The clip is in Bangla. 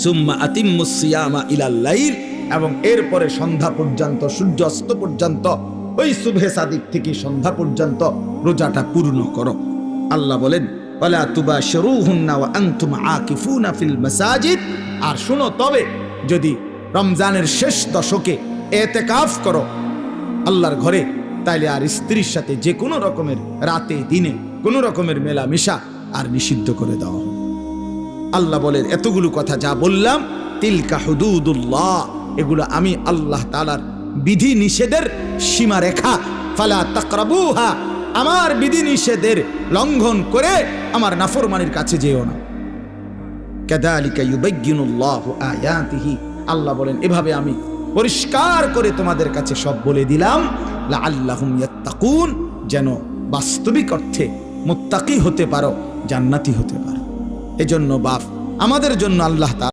সুম্মা আতিম্মুস সিয়ামা ইলাল লাইল, এবং এরপরে সন্ধ্যা পর্যন্ত, সূর্য অস্ত পর্যন্ত, ওই সুবহে সাদিক থেকে সন্ধ্যা পর্যন্ত রোজাটা পূর্ণ করো। আল্লাহ বলেন ওয়ালা তুবাশিরুহুন্না ওয়া আনতুম আকিফুনা ফিল মাসাজিদ। আর শুনো, তবে যদি রমজানের শেষ দশকে ইতিকাফ করো আল্লাহর ঘরে, তাইলে আর স্ত্রীর সাথে যে কোনো রকমের রাতে দিনে কোনো রকমের মেলামেশা আর নিষিদ্ধ করে দেওয়া হবে। আল্লাহ বলেন এতগুলো কথা যা বললাম, তিলকা হুদুদুল্লাহ, এগুলো আমি আল্লাহ তাআলার বিধি নিষেধের সীমারেখা। ফালা তাকরাবুহা, আমার বিধি নিষেধের লঙ্ঘন করে আমার নাফরমানির কাছে যেও না। কাযালিকা ইউবায়্যিনুল্লাহু আয়াতিহি, আল্লাহ বলেন এভাবে আমি পরিষ্কার করে তোমাদের কাছে সব বলে দিলাম, লাআল্লাহুম ইয়াত্তাকুন, যেন বাস্তবিক অর্থে মুত্তাকি হতে পারো, জান্নাতি হতে পারো। এজন্য বাপ, আমাদের জন্য আল্লাহ তাআলা